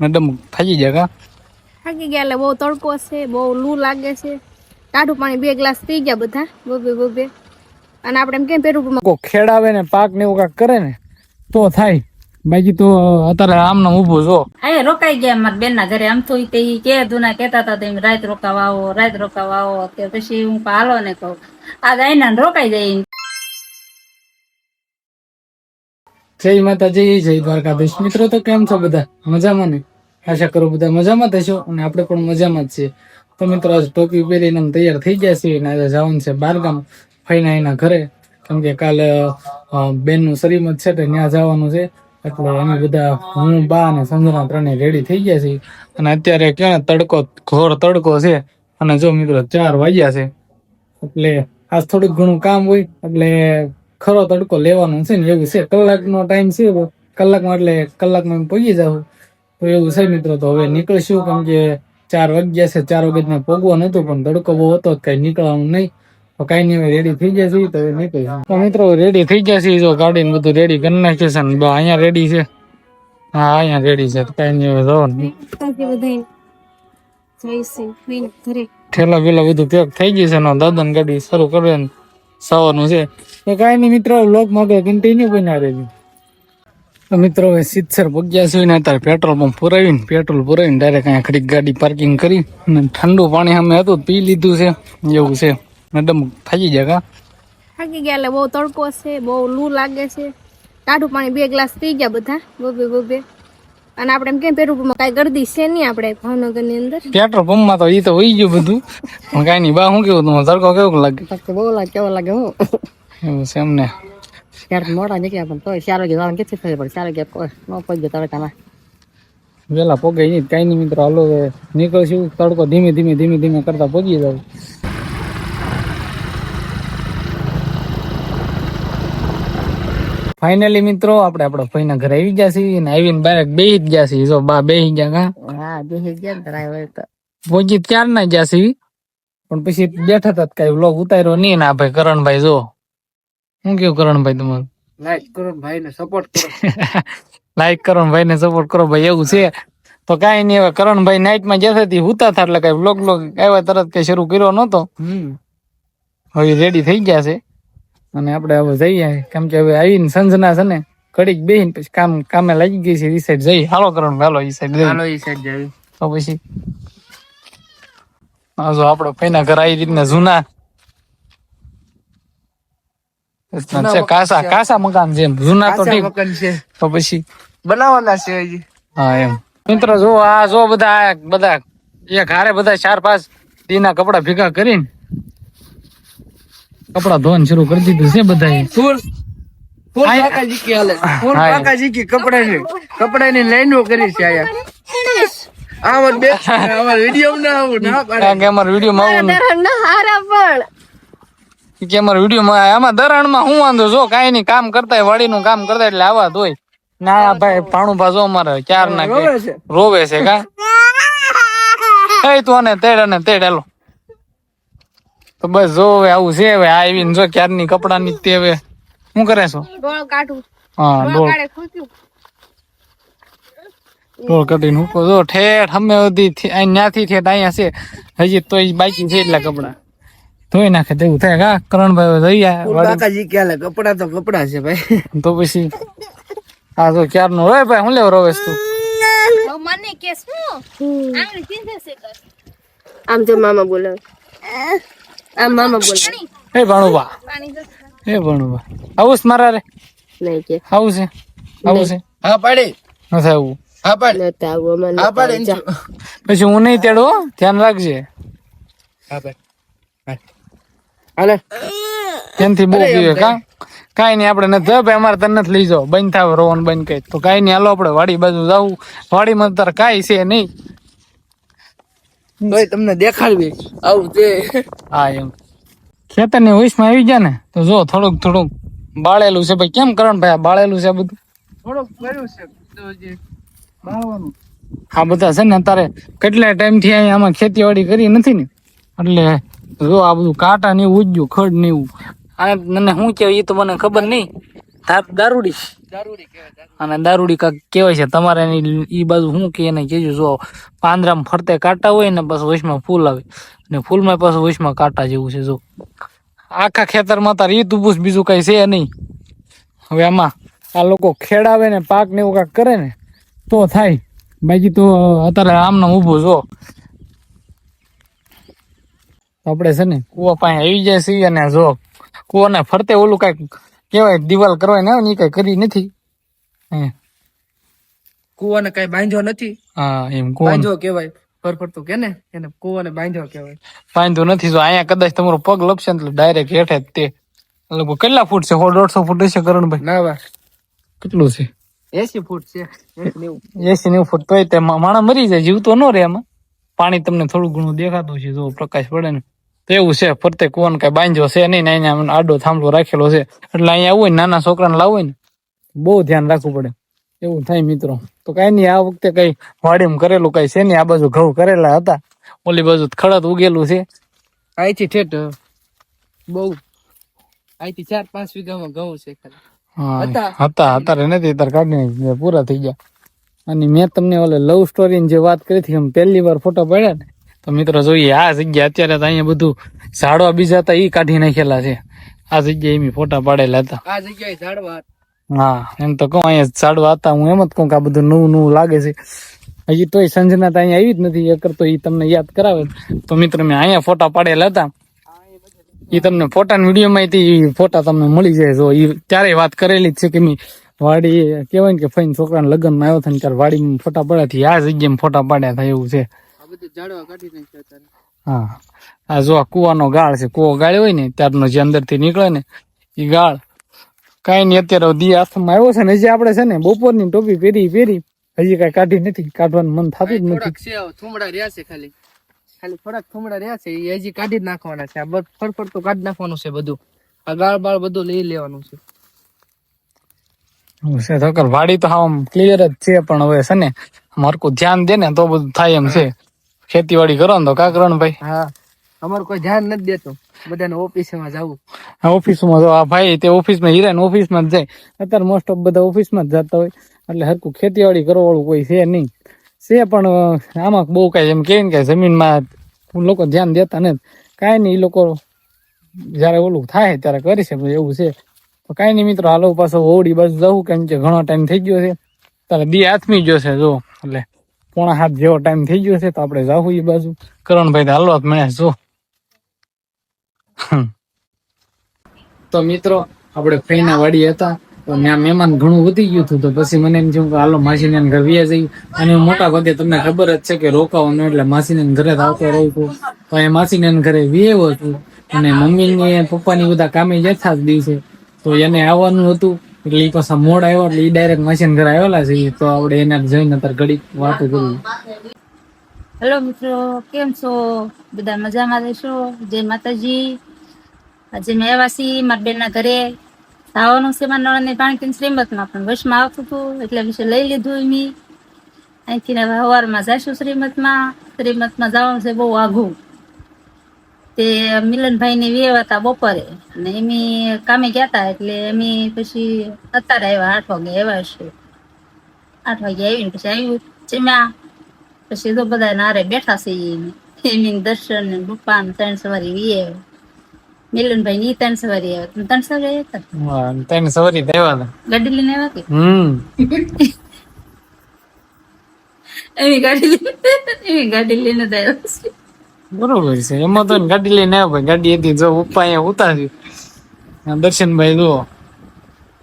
Madam થાકી ગયા કા? થાકી ગયા એટલે બહુ તડકો છે, બહુ લૂ લાગે છે. ટાઢું પાણી 2 ગ્લાસ પી ગયા બધા, બબે. અને આપણે એમ કેમ પેરું કો ખેડાવે ને પાક ને એવું કાક કરે ને તો થાય, બાકી તો અત્યારે આમનો ઊભો જો. હા રોકાઈ ગયા મારા બેન ના ઘરે. આમ તો ઈ કે દુના કેતા હતા તમે રાત રોકાવા આવો કે પછી હું હાલો ને કહું આજ આઈના રોકાઈ જાય. જય માતાજી, જય દ્વારકાધીશ. મિત્રો તો કેમ છો બધા? મજામાં ને? આશા કરું બધા મજામાં થશો અને આપણે પણ મજામાં જ છીએ. તો મિત્રો આજ ટોપી પહેરીને તૈયાર થઈ ગયા છીએ અને આજે જવાનું છે બારગામ ફઈના એના ઘરે, કેમ કે કાલે બેનનું શ્રીમત છે તો ત્યાં જવાનું છે. એટલે અમે બધા હું, બા અને સંજના ત્રણેય રેડી થઈ ગયા છીએ અને અત્યારે ક્યાં તડકો, ઘોર તડકો છે. અને જો મિત્રો 4 વાગ્યા છે એટલે આજ થોડુંક ઘણું કામ હોય એટલે ખરો તડકો લેવાનો છે ને એવું છે. કલાકનો ટાઈમ છે, કલાકમાં એટલે કલાકમાં પહોંચી જાવ તો એવું છે મિત્રો. તો હવે નીકળશું, કેમ કે 4 વાગ્યા છે. 4 વાગ્યા પોગવા નતું પણ તડકો બહુ હતો, કઈ નીકળવાનું નહીં. તો કઈ નહીં, રેડી થઈ ગયા છીએ તો હવે નીકળીશું. તો મિત્રો રેડી થઈ ગયા છીએ, જો ગાડીને બધું રેડી કરી નાખ્યું છે ને અહીંયા રેડી છે. હા અહીંયા રેડી છે. કઈ નહીં, હવે જવાનું ઠેલા પેલા બધું પેક થઈ ગયું છે ને દાદાની ગાડી શરૂ કરવાની સવારનું છે. તો કાંઈ નહીં મિત્રો, વ્લોગ માં કન્ટિન્યુ બના રહેજો. તો મિત્રો હવે સિત્સર પગ્યા છે ને અત્યારે પેટ્રોલ પંપ પેટ્રોલ પુરાવીને ડાયરેક્ટ અહીંયા ખડીક ગાડી પાર્કિંગ કરી અને ઠંડુ પાણી અમે હતું પી લીધું છે. એવું છે મેડમ, થાકી ગયા કા? થાકી ગયા એટલે બહુ તડકો છે, બહુ લૂ લાગે છે. ટાઢું પાણી 2 ગ્લાસ પી ગયા બધા, બબે. અને આપણે એમ કેમ પેરું કઈ ગરદી છે નહીં આપણે ભાવનગર ની અંદર. પેટ્રોલ પંપ માં તો ઈ તો હોઈ ગયું બધું, પણ કઈ નહીં. બા શું કેવું તમારે તડકો કેવો લાગે? બહુ કેવો લાગે હું એવું છે એમને. ત્યારે મોડા નીકળ્યા પણ તોય 4 વાગે જવાનું કેટલી થઈ પડે. 4 વાગે ન પહોંચી તડકામાં વેલા પોગાય નહીં. કઈ નહીં મિત્રો, હાલો નીકળશું. તડકો ધીમે ધીમે કરતા પહોંચી જાવ. ફાઇનલી મિત્રો આપણે આપણા ભાઈના ઘરે આવી ગયા છીએ અને આવીને બારેક બેહી જ ગયા છીએ. જો બા બેહી ગયા કા? હા બેસી ગયા ડ્રાઈવર તો પહોંચી ક્યાં ના ગયા છીએ, પણ પછી બેઠા હતા કઈ વ્લોગ ઉતાર્યો નહીં. ના ભાઈ કરણભાઈ, જો શું કેવું કરણભાઈ તમારું? લાઈક કરો ભાઈ ને સપોર્ટ કરો. લાઈક કરો ભાઈ ને સપોર્ટ કરો ભાઈ, એવું છે. તો કઈ નહીં, હવે કરણભાઈ નાઈટમાં જતા હુતા હતા એટલે કઈ વ્લોગ આવ્યા તરત કઈ શરૂ કર્યો નતો. હવે રેડી થઈ ગયા છે અને આપણે હવે જઈએ, કેમ કે હવે આવીને સંજના છે ને ઘડીક બેહીને પછી કામે લાગી ગઈ છે. ઈ સાઈડ જઈ. હાલો કરણ, હાલો ઈ સાઈડ જઈ. હાલો ઈ સાઈડ જાવી. તો પછી જો આપડે ફઈના ઘર આવી રીતના જૂના કાસા મકાન છે. જૂના તો ઠીક, મકાન છે તો પછી બનાવવાના છે હજી. હા એમ. મિત્રો જો આ જો બધા એક હારે બધા 4-5 દીના કપડા ભેગા કરીને કપડા ધોવાનું શરૂ કરી દીધું છે બધા. ફૂલ કાકાજી કે હાલે. ફૂલ કાકાજી કે કપડાની લાઈનો કરી છે આયા. આમાં બે અમાર વિડિયો ના આવું ના પાડે કે અમાર વિડિયો માં આવું કે અમાર વિડિયો માં આમાં દરાણમાં હું વાંધો? જો કાઈ નહીં, કામ કરતા વાડીનું કામ કરતા એટલે આવા દોય ના. ભાઈ ભાણું ભાજો અમારે 4 ના રોવે છે કા? તું અને તેડ હાલો. તો બસ જો હવે આવું છે. હવે આવીને જો ક્યારની કપડાની તે હવે શું કરે છો? ડોળ કાઢું. હા ડોળ કાઢીને હુકો જો ઠેઠ અમે બધી ત્યાંથી ઠેઠ અહીંયા છે હજી તો બાકી છે એટલા કપડા ધોઈ નાખે તેવું થાય કા કરણભાઈ? કાકાજી કે હાલે. કપડા તો કપડા છે ભાઈ. તો પછી હા જો ક્યારનું હોય ભાઈ. હું લેવો રોવેશ તું? મને કે આમ જો મામા બોલાવે. આમ મામા બોલાવે. હે ભણુબા, હે ભણુબા આવું છે મારા રે? નહીં કે આવું છે, આવું છે. હા પાડે નથી આવું. હા પાડે નતા આવું મને. હા પાડે પછી હું નહીં તેડો, ધ્યાન રાખજે. હા પાડે હાલે. ત્યાંથી બહુ પીવે કા? કઈ નહીં, આપણે નથી ભાઈ, અમારે તને નથી લઈ જાવ. બંધ થાવ રોવાનું બંધ કઈ. તો કઈ નહીં, હાલો આપણે વાડી બાજુ જવું. વાડીમાં તાર કઈ છે નહીં, તોય તમને દેખાડવી આવું છે. હા એમ. ખેતરની વયસમાં આવી ગયા ને તો જો થોડુંક બાળેલું છે ભાઈ. કેમ કરણ ભાઈ બાળેલું છે બધું? થોડોક કર્યું છે તો હજી બાળવાનું. આ બધા છે ને અત્યારે કેટલા ટાઈમ થી અહીંયા આમાં ખેતીવાડી કરી નથી ને એટલે જો આ બધું કાંટા ને એવું ઉજ્યું, ખડ ને એવું. આ મને શું કેવું એ તો મને ખબર નહીં. દારૂડી દારૂડી કહેવાય. અને દારૂડી કાંક કહેવાય છે તમારે ઈ બાજુ શું કે એને કેજો. જો પાંદરામાં ફરતે કાંટા હોય ને બસ વચમાં ફૂલ આવે અને ફૂલમાં પાછું વચમાં કાંટા જેવું છે. જો આખા ખેતરમાં તાર ઈ તું બીજું કઈ છે નહીં. હવે આમાં આ લોકો ખેડાવે ને પાક ને એવું કાંક કરે ને તો થાય, બાકી તો અત્યારે આમને ઊભું જો આપણે છે ને કુવા પાસે આવી જાય છે. અને જો કુવાને ફરતે ઓલું કઈક કેવાય દિવાલ કરવા ને આવે ને એ કઈ કરી નથી. કુવાને કઈ બાંધ્યો નથી. હા એમ કુવા બાંધ્યો કહેવાય. ફરફરતું કે ને એને કુવાને બાંધ્યો કહેવાય. બાંધ્યું નથી. જો અહીંયા કદાચ તમારો પગ લપશે ને ડાયરેક્ટ હેઠે જ તે લગભગ કેટલા ફૂટ છે? 100-150 ફૂટ હશે કરણભાઈ? ના વા કેટલું છે? 80 ફૂટ છે. 80-90 ફૂટ. તોય તે માણસ મરી જાય, જીવતો ન રહે. આમાં પાણી તમને થોડું ઘણું દેખાતું છે જો પ્રકાશ પડે ને તો એવું છે. ફરતે કુવાને કઈ બાંધ્યો છે નહીં ને અહીંયા આડો થાંભલો રાખેલો છે. એટલે અહીંયા આવું હોય ને નાના છોકરાને લાવવું હોય ને બહુ ધ્યાન રાખવું પડે એવું થાય મિત્રો. તો કઈ નહીં, આ વખતે કઈ વાડીમાં કરેલું કઈ છે નહીં. આ બાજુ ઘઉં કરેલા હતા, ઓલી બાજુ ખડત ઉગેલું છે. અહીંથી ઠેઠ બહુ અહીંથી 4-5 વીઘામાં ઘઉં છે ખાલી. હતા અત્યારે નથી, અત્યારે કાઢી પૂરા થઈ ગયા. અને મેં તમને ઓલે લવ સ્ટોરી ની જે વાત કરી હતી એમ પહેલી વાર ફોટો પાડ્યા ને તો મિત્રો જોઈએ આ જગ્યા અત્યારે તો અહીંયા બધું ઝાડવા બીજા હતા એ કાઢી નાખેલા છે. આ જગ્યાએ એમ ફોટા પાડેલા હતા. આ જગ્યાએ ઝાડવા. હા એમ તો કહું અહીંયા ઝાડવા હતા. હું એમ જ કહું કે આ બધું નવું નવું લાગે છે. હજી તોય સંજના તો અહીંયા આવી જ નથી. એ કરતો એ તમને યાદ કરાવે. તો મિત્રો મેં અહીંયા ફોટા પાડેલા હતા. એ તમને ફોટા વિડીયો માં ફોટા તમને મળી જાય. જો એ ત્યારે વાત કરેલી જ છે કે મેં વાડી કેવાય ને કે ફઈને છોકરાના લગ્નમાં આવ્યો થાય ત્યારે વાડીમાં ફોટા પડ્યા થી આ જગ્યામાં ફોટા પાડ્યા થાય એવું છે. આ બધું ઝાડવા કાઢી નાખ્યા અત્યારે. હા આ જો આ કુવાનો ગાળ છે. કુવો ગાળ્યો હોય ને ત્યારનો જે અંદર થી નીકળે ને એ ગાળ કઈ નઈ. અત્યારે દી હાથમાં આવ્યો છે ને હજી આપણે છે ને બપોરની ટોપી પહેરી હજી કઈ કાઢી નથી. કાઢવાનું મન થતું જ નથી. થોડાક છે થુમડા રહ્યા છે ખાલી થોડાક થુમડા રહ્યા છે એ હજી કાઢી જ નાખવાના છે. આ ફરફરતું કાઢી નાખવાનું છે બધું. આ ગાળ બાળ બધું લઈ લેવાનું છે. વાડી તો આમ ક્લિયર જ છે પણ હવે છે ને મારું ધ્યાન દે ને તો બધું થાય એમ છે. ખેતીવાડી કરો ને તો કા કરણભાઈ? હા અમારું કોઈ ધ્યાન નથી દેતું. બધાને ઓફિસમાં જવું. ઓફિસમાં જો આ ભાઈ તે ઓફિસમાં હીરા ઓફિસમાં જ જાય. અત્યારે મોસ્ટ ઓફ બધા ઓફિસમાં જ જતા હોય એટલે હરકું ખેતીવાડી કરવા વાળું કોઈ છે નહીં. છે પણ આમાં બહુ કઈ એમ કે જમીનમાં લોકો ધ્યાન દેતા નથી. કાંઈ નહીં, એ લોકો જયારે ઓલું થાય ત્યારે કરી છે એવું છે. તો કઈ નહીં મિત્રો, હાલો પાછો ઓડી બાજુ જવું કેમ કે ઘણો ટાઈમ થઈ ગયો છે. તારે દી આથમી ગયો છે જો એટલે 6:45 જેવો ટાઈમ થઈ ગયો છે. તો આપણે જાવું એ બાજુ. કરણભાઈ હાલો મને જો. તો મિત્રો આપણે ફઈના વાડી હતા તો ત્યાં મહેમાન ઘણું વધી ગયું હતું. તો પછી મને એમ થયું કે હાલો માસીને ઘર વ્યા જઈ. અને મોટા ભાગે તમને ખબર જ છે કે રોકાવાનું એટલે માસીને ઘરે જ આવતો રહું છું. તો એ માસીને ઘરે વ્યેવો હતું અને મમ્મી ને પપ્પા ની બધા કામે જતા જ દિવસે તો એને આવવાનું હતું એટલે એ પાછા મોડ આવ્યો એટલે એ ડાયરેક્ટ મશીન ઘરે આવેલા છે. તો આપણે એને જઈને અત્યારે ઘડી વાતો કરવી. હેલો મિત્રો, કેમ છો બધા? મજામાં રહેશો? જય માતાજી. આજે મેં આવ્યા છીએ મારા બેનના ઘરે. આવવાનું છે મારા નળની પાણી શ્રીમતમાં પણ વશમાં આવતું હતું એટલે વિશે લઈ લીધું મેં. અહીંથી હવે સવારમાં જઈશું શ્રીમતમાં. શ્રીમતમાં જવાનું છે બહુ આઘું. તે મિલનભાઈ ની વેવ હતા બપોરે અને એમ કામે ગયા હતા એટલે એમ પછી અત્યારે આવ્યા 8 વાગે આવ્યા છે. 8 વાગે આવીને પછી આવ્યું જમ્યા. પછી તો બધા નારે બેઠા છે એમ દર્શન ને પપ્પા ને 3 સવારી વીએ મિલનભાઈ ની 3 સવારી આવ્યા. 3 સવારી આવ્યા હતા. 3 સવારી આવ્યા ગાડી લઈને આવ્યા કે એવી ગાડી લઈને આવ્યા છે. બરોબર છે. એમાં તો ગાડી લઈને આવ્યા ગાડી હતી જો પપ્પા અહીંયા ઉતાર્યું. દર્શનભાઈ જો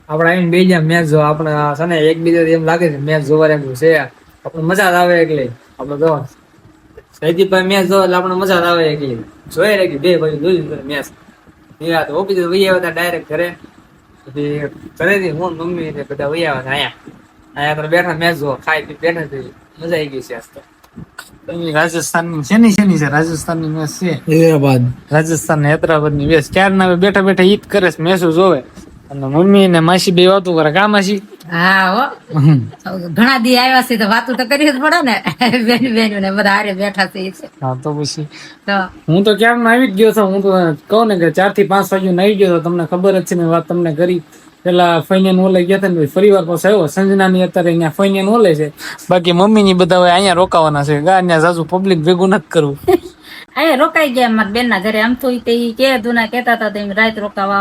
આપડે આવીને બે જા મેચ જો આપણે છે ને એકબીજા એમ લાગે છે મેચ જોવા એમ છે. આપણે મજા જ આવે એટલે આપડે જો સૈદીપભાઈ મેચ જો એટલે આપણે મજા જ આવે એટલે જોઈ રાખી બે ભાઈ જોયું મેચ. તો ઓફિસ વહી આવ્યા હતા ડાયરેક્ટ ઘરે. પછી ઘરેથી હું મમ્મી ને બધા વહી આવ્યા હતા અહીંયા તો બેઠા મેચ જો ખાઈ પી બેઠા થઈ મજા આવી ગઈ છે. આજ તો રાજસ્થાન શેની છે? રાજસ્થાન ની મેચ છે હૈદરાબાદ. રાજસ્થાન હૈદરાબાદ ની મેચ ક્યારે ના બેઠા બેઠા ઈદ કરે છે મેચ જોવે. અને મમ્મી ને માસી બે વાતું કરે. કા માસી? હા હો, ઘણા દી આવ્યા છે તો વાતું તો કરવી જ પડે ને. બેન ને બધા હારે બેઠા છે. હા તો પછી તો હું તો ક્યાં આવી જ ગયો છું. હું તો કહું ને કે 4 થી 5 વાગ્યે આવી ગયો. તમને ખબર જ છે મેં વાત તમને કરી પેલા ફૈનિયન ઓલે ગયા હતા ને ફરી વાર પાછા આવ્યો. સંજનાની અત્યારે અહીંયા ફૈનિયન ઓલે છે, બાકી મમ્મી ની બધા હવે અહીંયા રોકાવાના છે. અહીંયા જાજુ પબ્લિક ભેગું નથી કરવું. અહીંયા રોકાઈ ગયા મારા બેન ના ઘરે. આમ તો તે કે દુના કેતા હતા તમે રાત રોકાવા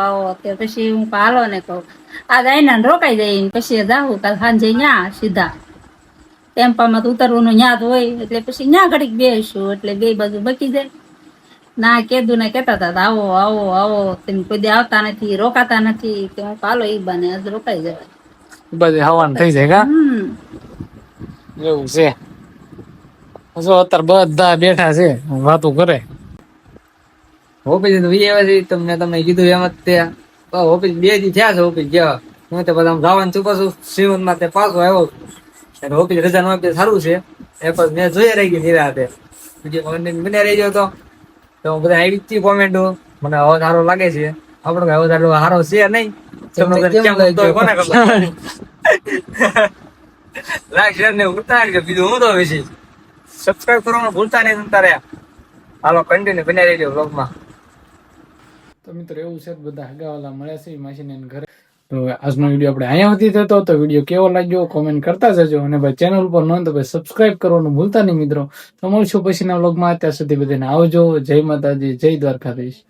આવો તે પછી હું કહું, હાલો ને કહું આજ આઈના રોકાઈ જાય ને પછી જાવું કાલ સાંજે ન્યા સીધા ટેમ્પામાં તો ઉતરવાનું ન્યા જ હોય એટલે પછી ન્યા ઘડીક બેસું એટલે બે બાજુ બકી જાય. ના કેદું ને કેતા હતા આવો આવો આવો તમે કોઈ દી આવતા નથી રોકાતા નથી કે હું કાલો ઈ બાને આજ રોકાઈ જવાય. બધે હવાનું થઈ જાય કા એવું છે. જો અત્યારે બધા બેઠા છે વાતો કરે. ઓફિસ તો વી આવ્યા છે તમને તમને કીધું એમ જ તે ઓફિસ 2 દી થયા છે ઓફિસ ગયા. હું તો બધા જવાનું છું પાછું શ્રીમંત માં તે પાછો આવ્યો અને ઓફિસ રજા નો આપે સારું છે એ પણ મેં જોઈ રહી ગઈ નિરાતે વિડીયો કોન્ટેન્ટ બને રહી ગયો તો હું બધા આવી જ કોમેન્ટ મને અવાજ સારો લાગે છે. આપણો અવાજ આટલો સારો છે નહીં તમને કેમ લાગ્યો કોને ખબર. લાઈક શેર ને ઉતાર કે બીજું હું તો વિશે સબસ્ક્રાઇબ કરવાનું ભૂલતા નહીં તારે. હાલો કન્ટિન્યુ બને રહેજો વ્લોગમાં. તો મિત્રો એવું છે બધા હગાવાલા મળ્યા છે માસીને ઘરે. તો આજનો વિડીયો આપણે અહીંયા સુધી થતો. તો વિડીયો કેવો લાગ્યો કોમેન્ટ કરતા જજો અને ભાઈ ચેનલ પર નોંધ ભાઈ સબસ્ક્રાઇબ કરવાનું ભૂલતા નહીં મિત્રો. તો મળશું પછીના વ્લોગમાં. ત્યાં સુધી બધાને આવજો. જય માતાજી, જય દ્વારકાધીશ.